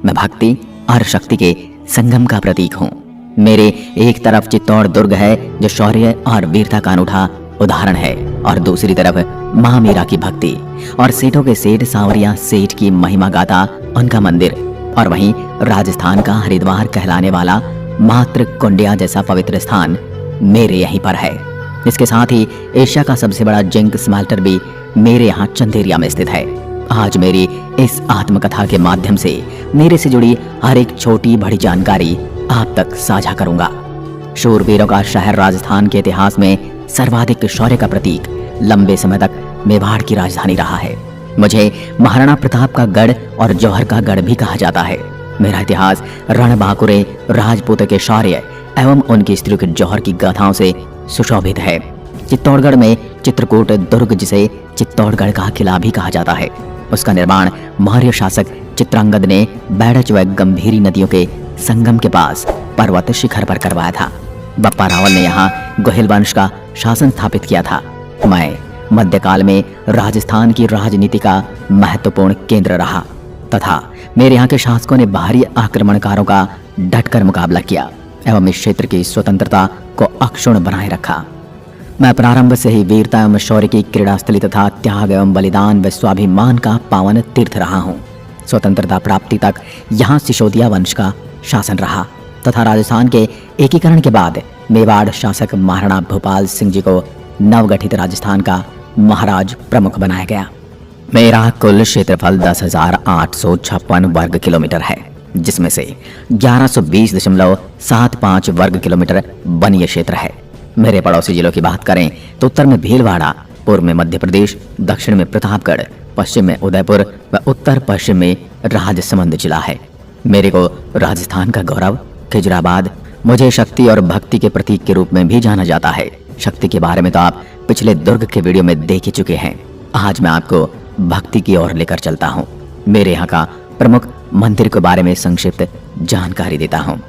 मैं भक्ति और शक्ति के संगम का प्रतीक हूँ। मेरे एक तरफ चित्तौड़ दुर्ग है जो शौर्य और वीरता का अनूठा उदाहरण है, और दूसरी तरफ माँ मीरा की भक्ति और सेठों के सेठ सांवरिया सेठ की महिमा गाथा उनका मंदिर, और वहीं राजस्थान का हरिद्वार कहलाने वाला मात्र कुंडिया जैसा पवित्र स्थान मेरे यहीं पर है। इसके साथ ही एशिया का सबसे बड़ा जिंक स्मेल्टर भी मेरे यहाँ चंदेरिया में स्थित है। आज मेरी इस आत्मकथा के माध्यम से मेरे से जुड़ी हर एक छोटी बड़ी जानकारी आप तक साझा करूंगा। शूरवीरों का शहर राजस्थान के इतिहास में सर्वाधिक शौर्य का प्रतीक लंबे समय तक मेवाड़ की राजधानी रहा है। मुझे महाराणा प्रताप का गढ़ और जौहर का गढ़ भी कहा जाता है। मेरा इतिहास रणबांकुरे राजपूत के शौर्य एवं उनकी स्त्रियों के जौहर की गाथाओं से सुशोभित है। चित्तौड़गढ़ में चित्रकूट दुर्ग, जिसे चित्तौड़गढ़ का किला भी कहा जाता है, उसका निर्माण मौर्य शासक चित्रांगद ने बैड़च व गंभीरी नदियों के संगम के पास पर्वत शिखर पर करवाया था। बप्पा रावल ने यहाँ गोहिल वंश का शासन स्थापित किया था। मैं मध्यकाल में राजस्थान की राजनीति का महत्वपूर्ण केंद्र रहा तथा मेरे यहाँ के शासकों ने बाहरी आक्रमणकारों का डटकर मुकाबला किया एवं इस क्षेत्र की स्वतंत्रता को अक्षुण्ण बनाए रखा। मैं प्रारंभ से ही वीरता एवं शौर्य की क्रीड़ास्थली तथा त्याग एवं बलिदान व स्वाभिमान का पावन तीर्थ रहा हूँ। स्वतंत्रता प्राप्ति तक यहाँ सिसोदिया वंश का शासन रहा तथा राजस्थान के एकीकरण के बाद मेवाड़ शासक महाराणा भूपाल सिंह जी को नवगठित राजस्थान का महाराज प्रमुख बनाया गया। मेरा कुल क्षेत्रफल 10,856 वर्ग किलोमीटर है, जिसमें से 1120.75 वर्ग किलोमीटर वनीय क्षेत्र है। मेरे पड़ोसी जिलों की बात करें तो उत्तर में भीलवाड़ा, पूर्व में मध्य प्रदेश, दक्षिण में प्रतापगढ़, पश्चिम में उदयपुर व उत्तर पश्चिम में राजसमंद जिला है। मेरे को राजस्थान का गौरव खिजराबाद, मुझे शक्ति और भक्ति के प्रतीक के रूप में भी जाना जाता है। शक्ति के बारे में तो आप पिछले दुर्ग के वीडियो में देख ही चुके हैं। आज मैं आपको भक्ति की ओर लेकर चलता हूँ। मेरे यहाँ का प्रमुख मंदिर के बारे में संक्षिप्त जानकारी देता हूँ।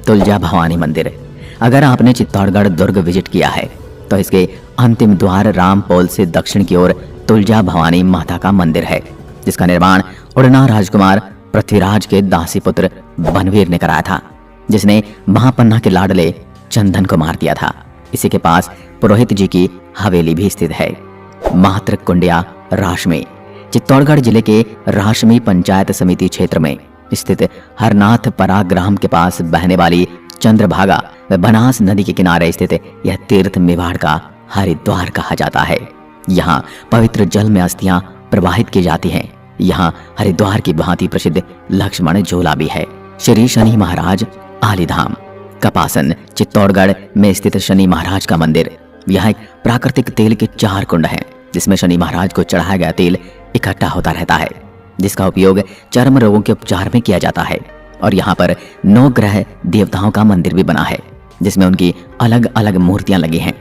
तुलजा भवानी मंदिर। अगर आपने चित्तौड़गढ़ दुर्ग विजिट किया है तो इसके अंतिम द्वार रामपोल से दक्षिण की ओर तुलजा भवानी माता का मंदिर है, जिसका निर्माण उड़ना राजकुमार पृथ्वीराज के दासी पुत्र बनवीर ने कराया था, जिसने महापन्ना के लाडले चंदन को मार दिया था। इसी के पास पुरोहित जी की हवेली भी स्थित है। मात्र कुंडिया राशमी। चित्तौड़गढ़ जिले के राशमी पंचायत समिति क्षेत्र में स्थित हरनाथ परा ग्राम के पास बहने वाली चंद्रभागा व बनास नदी के किनारे स्थित यह तीर्थ मेवाड़ का हरिद्वार कहा जाता है। यहाँ पवित्र जल में अस्थियां प्रवाहित की जाती हैं। यहाँ हरिद्वार की भांति प्रसिद्ध लक्ष्मण झूला भी है। श्री शनि महाराज आलीधाम। कपासन चित्तौड़गढ़ में स्थित शनि महाराज का मंदिर। यहाँ एक प्राकृतिक तेल के 4 कुंड हैं, जिसमें शनि महाराज को चढ़ाया गया तेल इकट्ठा होता रहता है, जिसका उपयोग चर्म रोगों के उपचार में किया जाता है। और यहाँ पर 9 ग्रह देवताओं का मंदिर भी बना है, जिसमें उनकी अलग अलग मूर्तियां लगी हैं।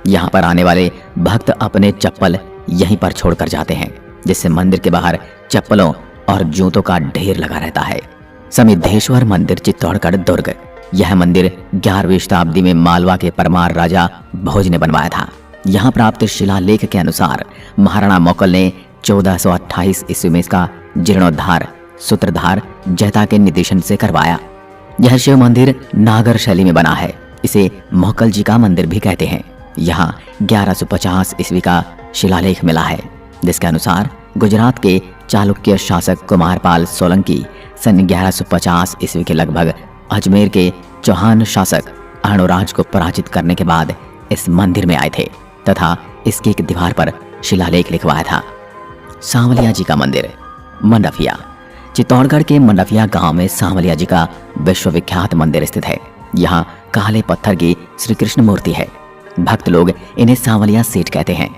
यहाँ पर आने वाले भक्त अपने चप्पल यहीं पर छोड़कर जाते हैं, जिससे मंदिर के बाहर चप्पलों और जूतों का ढेर लगा रहता है। समिद्धेश्वर मंदिर चित्तौड़गढ़ दुर्ग। यह मंदिर 11वीं शताब्दी में मालवा के परमार राजा भोज ने बनवाया था। यहाँ प्राप्त शिलालेख के अनुसार महाराणा मोकल ने 1428 ईस्वी में इसका जीर्णोद्धार सूत्रधार जैता के निर्देशन से करवाया। यह शिव मंदिर नागर शैली में बना है। इसे मोकल जी का मंदिर भी कहते हैं। यहाँ 1150 ईस्वी का शिलालेख मिला है, जिसके अनुसार गुजरात के चालुक्य शासक कुमारपाल सोलंकी सन 1150 ईस्वी के लगभग अजमेर के चौहान शासक अर्णोराज को पराजित करने के बाद इस मंदिर में आए थे तथा इसकी एक दीवार पर शिलालेख लिखवाया था। सांवलिया जी का मंदिर मंडफिया। चित्तौड़गढ़ के मंडफिया गांव में सांवलिया जी का विश्वविख्यात मंदिर स्थित है। यहाँ काले पत्थर की श्री कृष्ण मूर्ति है। भक्त लोग इन्हें सांवलिया सेठ कहते हैं।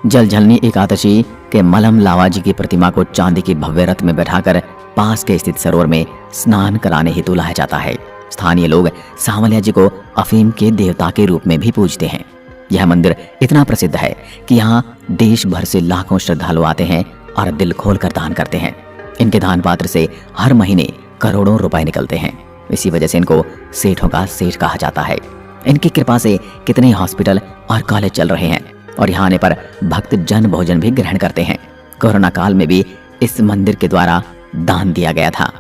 जलझलनी एकादशी के मलम लावा जी की प्रतिमा को चांदी की भव्य रथ में बैठाकर पास के स्थित सरोवर में स्नान कराने हेतु लाया जाता है। स्थानीय लोग सांवलिया जी को अफीम के देवता के रूप में भी पूजते हैं। यह मंदिर इतना प्रसिद्ध है कि यहाँ देश भर से लाखों श्रद्धालु आते हैं और दिल खोलकर दान करते हैं। इनके दान पात्र से हर महीने करोड़ों रुपए निकलते हैं। इसी वजह से इनको सेठों का सेठ कहा जाता है। इनकी कृपा से कितने हॉस्पिटल और कॉलेज चल रहे हैं और यहाँ आने पर भक्त जन भोजन भी ग्रहण करते हैं। कोरोना काल में भी इस मंदिर के द्वारा दान दिया गया था।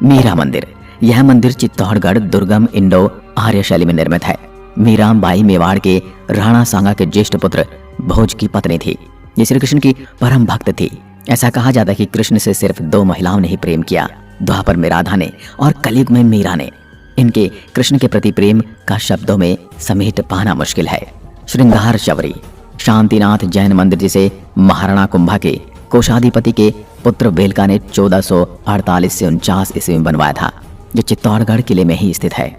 मीरा मंदिर। यह मंदिर चित्तौड़गढ़ दुर्गम इंडो आर्य शैली में निर्मित है। मीरा बाई मेवाड़ के राणा सांगा के ज्येष्ठ पुत्र भोज की पत्नी थी। ये श्री कृष्ण की परम भक्त थी। ऐसा कहा जाता है कि कृष्ण से सिर्फ 2 महिलाओं ने ही प्रेम किया, द्वापर में राधा ने और कलयुग में मीरा ने। इनके कृष्ण के प्रति प्रेम का शब्दों में समेट पाना मुश्किल है। श्रृंगार शबरी शांतिनाथ जैन मंदिर, जिसे महाराणा कुंभा के कोषाधिपति के पुत्र बेलका ने 1448 से 49 ईस्वी में बनवाया था, जो चित्तौड़गढ़ किले में ही स्थित है।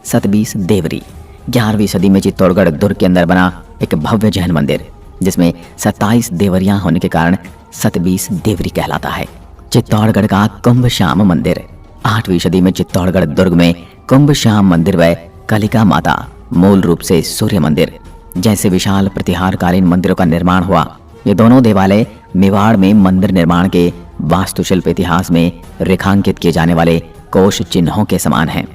सतबीस देवरी 11वीं सदी में चित्तौड़गढ़ दुर्ग के अंदर बना एक भव्य जैन मंदिर, जिसमें 27 देवरियां होने के कारण सतबीस देवरी कहलाता है। चित्तौड़गढ़ का कुंभ श्याम मंदिर 8वीं सदी में चित्तौड़गढ़ दुर्ग में कुंभ श्याम मंदिर व कलिका माता, मूल रूप से सूर्य मंदिर जैसे विशाल प्रतिहारकालीन मंदिरों का निर्माण हुआ। ये दोनों देवालय मेवाड़ में मंदिर निर्माण के वास्तुशिल्प इतिहास में रेखांकित किए जाने वाले कोश चिन्हों के समान हैं।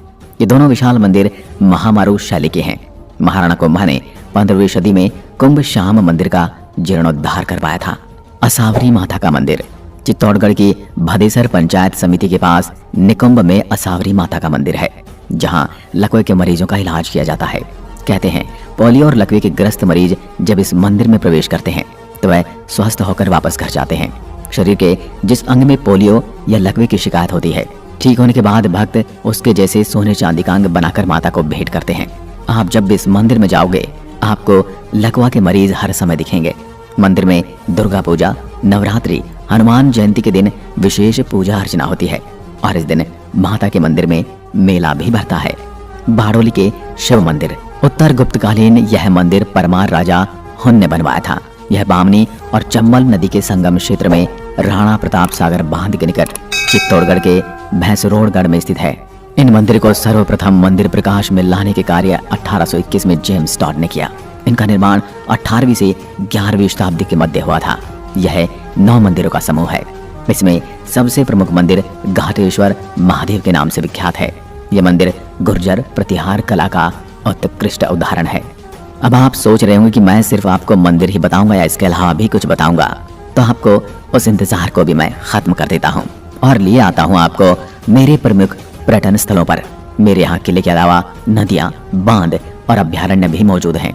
ये दोनों विशाल मंदिर महामारू शैली के हैं। महाराणा कुंभा ने 15वीं सदी में कुंभ श्याम मंदिर का जीर्णोद्धार करवाया था। असावरी माता का मंदिर चित्तौड़गढ़ की भदेसर पंचायत समिति के पास निकुंभ में असावरी माता का मंदिर है, जहां लकवे के मरीजों का इलाज किया जाता है। कहते हैं पोलियो और लकवे के ग्रस्त मरीज जब इस मंदिर में प्रवेश करते हैं तो वह स्वस्थ होकर वापस घर जाते हैं। शरीर के जिस अंग में पोलियो या लकवे की शिकायत होती है, ठीक होने के बाद भक्त उसके जैसे सोने चांदी का अंग बनाकर माता को भेंट करते हैं। आप जब भी इस मंदिर में जाओगे, आपको लकवा के मरीज हर समय दिखेंगे। मंदिर में दुर्गा पूजा, नवरात्रि, हनुमान जयंती के दिन विशेष पूजा अर्चना होती है और इस दिन माता के मंदिर में मेला भी भरता है। बाड़ोली के शिव मंदिर उत्तर गुप्तकालीन यह मंदिर परमार राजा हुन ने बनवाया था। यह बामनी और चंबल नदी के संगम क्षेत्र में राणा प्रताप सागर बांध के निकट चित्तौड़गढ़ के भैंसरोड़गढ़ में स्थित है। इन मंदिर को सर्वप्रथम मंदिर प्रकाश में लाने के कार्य 1821 में जेम्स टॉड ने किया। इनका निर्माण 18वीं से 11वीं शताब्दी के मध्य हुआ था। यह 9 मंदिरों का समूह है। इसमें सबसे प्रमुख मंदिर घाटेश्वर महादेव के नाम से विख्यात है। यह मंदिर गुर्जर प्रतिहार कला का उत्कृष्ट उदाहरण है। अब आप सोच रहे होंगे कि मैं सिर्फ आपको मंदिर ही बताऊंगा या इसके अलावा भी कुछ बताऊंगा, तो आपको उस इंतजार को भी मैं खत्म कर देता हूं और लिए आता हूं आपको मेरे प्रमुख पर्यटन स्थलों पर। मेरे यहाँ किले के अलावा नदियां, बांध और अभ्यारण्य भी मौजूद हैं।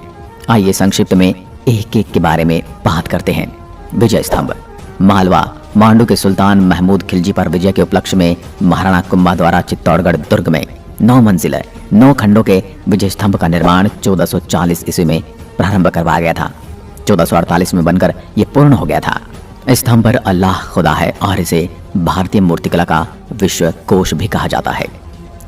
आइए संक्षिप्त में एक एक के बारे में बात करते हैं। विजय स्तंभ मालवा मांडू के सुल्तान महमूद खिलजी पर विजय के उपलक्ष्य में महाराणा कुंभा द्वारा चित्तौड़गढ़ दुर्ग में 9 मंजिल 9 खंडों के विजय स्तंभ का निर्माण 1440 ईस्वी में प्रारंभ करवाया गया था। 1448 में बनकर यह पूर्ण हो गया था। स्तंभ पर अल्लाह खुदा है और इसे भारतीय मूर्तिकला का विश्व कोश भी कहा जाता है।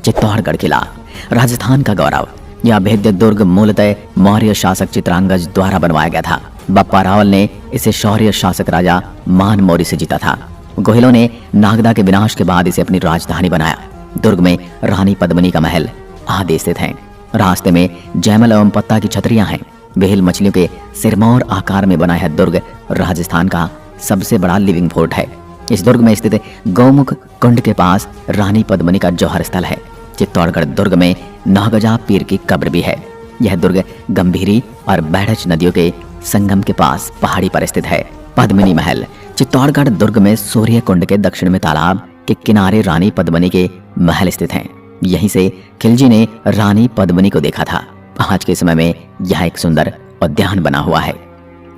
चित्तौड़गढ़ किला राजस्थान का गौरव। यह अभेद्य दुर्ग मूलतः मौर्य शासक चित्रांगज द्वारा बनवाया गया था। बप्पा रावल ने इसे शौर्य शासक राजा मान मौर्य से जीता था। गोहिलों ने नागदा के विनाश के बाद इसे अपनी राजधानी बनाया। दुर्ग में रानी पद्मिनी का महल आदि स्थित हैं। रास्ते में जयमल एवं पत्ता की छतरियां हैं। बेहल मछलियों के सिरमौर आकार में बना यह दुर्ग राजस्थान का सबसे बड़ा लिविंग फोर्ट है। इस दुर्ग में स्थित गौमुख कुंड के पास रानी पद्मिनी का जौहर स्थल है। चित्तौड़गढ़ दुर्ग में नागजा पीर की कब्र भी है। यह दुर्ग गंभीरी और बैठच नदियों के संगम के पास पहाड़ी पर स्थित है। पद्मिनी महल चित्तौड़गढ़ दुर्ग में सूर्य कुंड के दक्षिण में तालाब के किनारे रानी पद्मिनी के महल स्थित हैं। यहीं से खिलजी ने रानी पद्मिनी को देखा था। आज के समय में यह एक सुंदर उद्यान बना हुआ है।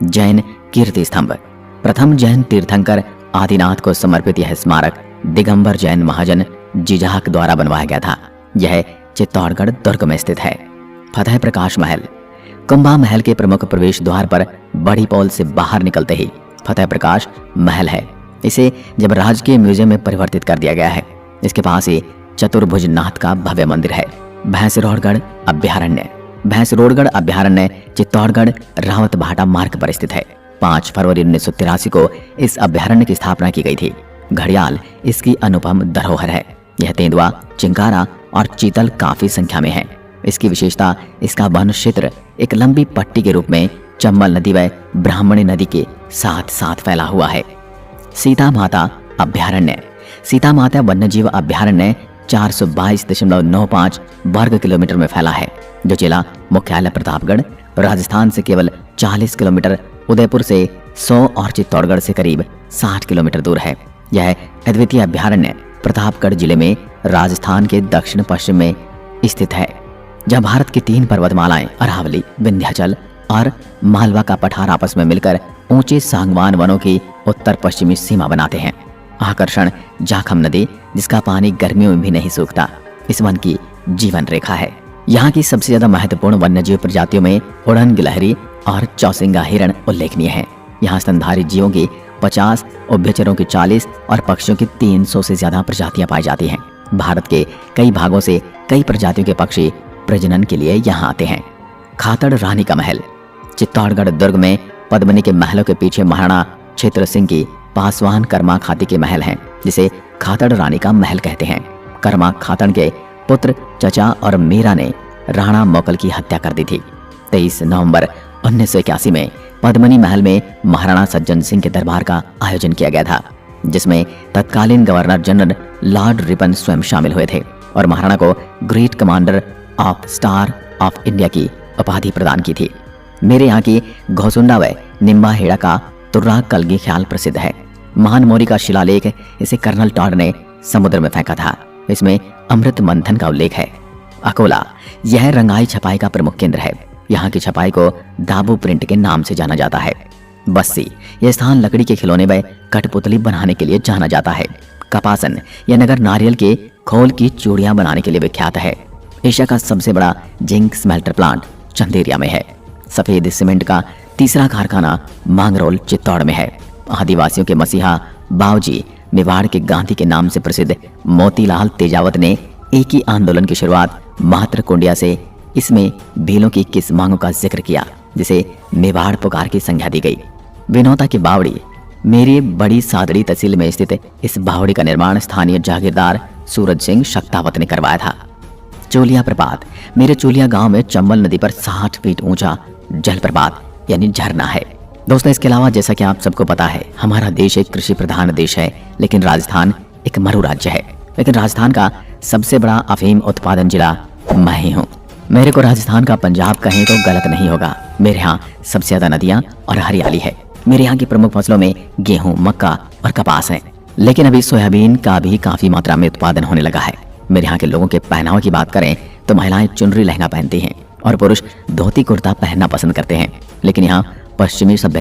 जैन कीर्ति स्तंभ प्रथम जैन तीर्थंकर आदिनाथ को समर्पित यह स्मारक दिगंबर जैन महाजन जिजाक द्वारा बनवाया गया था। यह चित्तौड़गढ़ दुर्ग में स्थित है। फतेह प्रकाश महल कुंभा महल के प्रमुख प्रवेश द्वार पर बड़ी पौल से बाहर निकलते ही फतेह प्रकाश महल है। इसे जब राजकीय म्यूजियम में परिवर्तित कर दिया गया है। इसके पास ही चतुर्भुज नाथ का भव्य मंदिर है। भैंसरोड़गढ़ अभ्यारण्य भैंसरोड़गढ़ अभ्यारण्य चित्तौड़गढ़ रावत भाटा मार्ग पर स्थित है। 5 फरवरी 1983 को इस अभ्यारण्य की स्थापना की गई थी। घड़ियाल इसकी अनुपम धरोहर है। यह तेंदुआ, चिंकारा और चीतल काफी संख्या में है। इसकी विशेषता इसका वन क्षेत्र एक लंबी पट्टी के रूप में चंबल नदी व ब्राह्मणी नदी के साथ साथ फैला हुआ है। सीता माता अभ्यारण्य सीता माता वन्यजीव अभ्यारण्य 422.95 वर्ग किलोमीटर में फैला है, जो जिला मुख्यालय प्रतापगढ़ राजस्थान से केवल 40 किलोमीटर, उदयपुर से 100 और चित्तौड़गढ़ से करीब 60 किलोमीटर दूर है। यह अद्वितीय अभ्यारण्य प्रतापगढ़ जिले में राजस्थान के दक्षिण पश्चिम में स्थित है, जहाँ भारत की 3 पर्वतमालाएं अरावली, विंध्याचल और मालवा का पठार आपस में मिलकर ऊंचे सागवान वनों की उत्तर पश्चिमी सीमा बनाते हैं। आकर्षण जाखम नदी, जिसका पानी गर्मियों में भी नहीं सूखता, इस वन की जीवन रेखा है। यहाँ की सबसे ज्यादा महत्वपूर्ण वन्यजीव प्रजातियों में उड़न गिलहरी और चौसिंगा हिरण उल्लेखनीय है। यहाँ स्तनधारी जीवों की 50, उभयचरों की 40 और पक्षियों की 300 से ज्यादा प्रजातियां पाई जाती हैं। भारत के कई भागों से कई प्रजातियों के पक्षी प्रजनन के लिए यहाँ आते हैं। खातड़ रानी का महल। चित्तौड़गढ़ दुर्ग में पद्मिनी के महलों के पीछे महाराणा क्षेत्र सिंह की पासवान कर्मा खाती के महल हैं, जिसे खातड़ रानी का महल कहते हैं। कर्मा खातड़ के पुत्र चचा और मीरा ने राणा मोकल की हत्या कर दी थी। 23 नवंबर 1981 में पद्मिनी महल में महाराणा सज्जन सिंह के दरबार का आयोजन किया गया था, जिसमें तत्कालीन गवर्नर जनरल लॉर्ड रिपन स्वयं शामिल हुए थे और महाराणा को great commander of star of India की उपाधि प्रदान की थी। मेरे यहाँ की घोसुंडा व निम्बा हेड़ा का तुर्रा कलगी ख्याल प्रसिद्ध है। महान मौर्य का शिलालेख इसे कर्नल टॉड ने समुद्र में फेंका था। इसमें अमृत मंथन का उल्लेख है। अकोला, यह रंगाई छपाई का प्रमुख केंद्र है। यहाँ की छपाई को दाबू प्रिंट के नाम से जाना जाता है। बस्सी, यह स्थान लकड़ी के खिलौने व कठपुतली बनाने के लिए जाना जाता है। कपासन, यह नगर नारियल के खोल की चूड़ियां बनाने के लिए विख्यात है। एशिया का सबसे बड़ा जिंक स्मेल्टर प्लांट चंदेरिया में है। सफेद सीमेंट का तीसरा कारखाना मांगरोल चित्तौड़ में है। आदिवासियों के मसीहा बावजी मेवाड़ के गांधी के नाम से प्रसिद्ध मोतीलाल तेजावत ने एक ही आंदोलन की शुरुआत मात्र कुंडिया से इसमें भीलों की किस मांगों का जिक्र किया, जिसे मेवाड़ पुकार की संज्ञा दी गई। विनोता की बावड़ी, मेरी बड़ी सादड़ी तहसील में स्थित इस बावड़ी का निर्माण स्थानीय जागीरदार सूरज सिंह शक्तावत ने करवाया था। चोलिया प्रपात, मेरे चोलिया गांव में चंबल नदी पर 60 फीट ऊंचा जलप्रपात यानी झरना है। दोस्तों, इसके अलावा जैसा कि आप सबको पता है, हमारा देश एक कृषि प्रधान देश है, लेकिन राजस्थान एक मरु राज्य है। लेकिन राजस्थान का सबसे बड़ा अफीम उत्पादन जिला मैं ही हूँ। मेरे को राजस्थान का पंजाब कहें तो गलत नहीं होगा। मेरे यहाँ सबसे ज्यादा नदियाँ और हरियाली है। मेरे यहाँ की प्रमुख फसलों में गेहूँ, मक्का और कपास है, लेकिन अभी सोयाबीन का भी काफी मात्रा में उत्पादन होने लगा है। मेरे यहाँ के लोगों के पहनावे की बात करें तो महिलाएं चुनरी लहंगा पहनती हैं और पुरुष धोती कुर्ता पहनना पसंद करते हैं। लेकिन यहाँ पश्चिमी सभ्यता